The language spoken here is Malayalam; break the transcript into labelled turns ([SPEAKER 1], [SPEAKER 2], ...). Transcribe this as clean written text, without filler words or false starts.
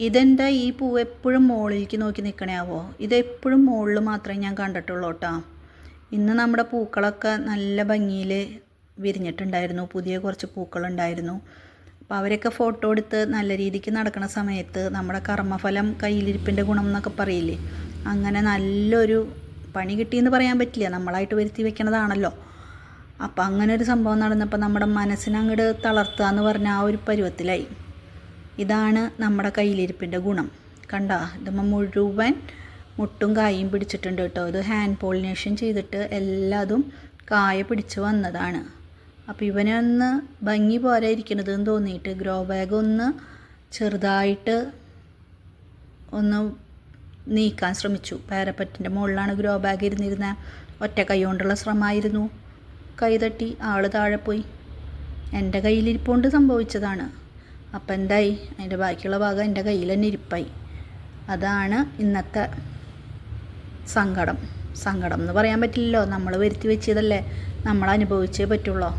[SPEAKER 1] ഇതെന്താ ഈ പൂവ് എപ്പോഴും മുകളിലേക്ക് നോക്കി നിൽക്കണയാവോ? ഇതെപ്പോഴും മുകളിൽ മാത്രമേ ഞാൻ കണ്ടിട്ടുള്ളൂ കേട്ടോ. ഇന്ന് നമ്മുടെ പൂക്കളൊക്കെ നല്ല ഭംഗിയിൽ വിരിഞ്ഞിട്ടുണ്ടായിരുന്നു. പുതിയ കുറച്ച് പൂക്കളുണ്ടായിരുന്നു. അപ്പോൾ അവരൊക്കെ ഫോട്ടോ എടുത്ത് നല്ല രീതിക്ക് നടക്കുന്ന സമയത്ത് നമ്മുടെ കർമ്മഫലം കയ്യിലിരിപ്പിൻ്റെ ഗുണം എന്നൊക്കെ പറയില്ലേ, അങ്ങനെ നല്ലൊരു പണി കിട്ടിയെന്ന് പറയാൻ പറ്റില്ല, നമ്മളായിട്ട് വരുത്തി വെക്കണതാണല്ലോ. അപ്പോൾ അങ്ങനെ ഒരു സംഭവം നടന്നപ്പോൾ നമ്മുടെ മനസ്സിനങ്ങോട്ട് തളർത്തുക എന്ന് പറഞ്ഞാൽ ആ ഒരു പരുവത്തിലായി. ഇതാണ് നമ്മുടെ കയ്യിലിരിപ്പിൻ്റെ ഗുണം. കണ്ട, ഇതുമ്പോൾ മുഴുവൻ മുട്ടും കായും പിടിച്ചിട്ടുണ്ട് കേട്ടോ. ഇത് ഹാൻഡ് പോളിനേഷൻ ചെയ്തിട്ട് എല്ലാതും കായ പിടിച്ച് വന്നതാണ്. അപ്പോൾ ഇവനൊന്ന് ഭംഗി പോലെ ഇരിക്കണതെന്ന് തോന്നിയിട്ട് ഗ്രോ ബാഗ് ഒന്ന് ചെറുതായിട്ട് ഒന്ന് നീക്കാൻ ശ്രമിച്ചു. പാരപ്പറ്റിൻ്റെ മുകളിലാണ് ഗ്രോ ബാഗ് ഇരുന്നിരുന്ന. ഒറ്റ കൈ കൊണ്ടുള്ള ശ്രമമായിരുന്നു. കൈ തട്ടി ആൾ താഴെ പോയി. എൻ്റെ കയ്യിലിരിപ്പുകൊണ്ട് സംഭവിച്ചതാണ്. അപ്പം എന്തായി, അതിൻ്റെ ബാക്കിയുള്ള ഭാഗം എൻ്റെ കയ്യിൽ തന്നെ ഇരിപ്പായി. അതാണ് ഇന്നത്തെ സങ്കടം. സങ്കടം എന്ന് പറയാൻ പറ്റില്ലല്ലോ, നമ്മൾ വരുത്തി വെച്ചതല്ലേ, നമ്മൾ അനുഭവിച്ചേ പറ്റുള്ളൂ.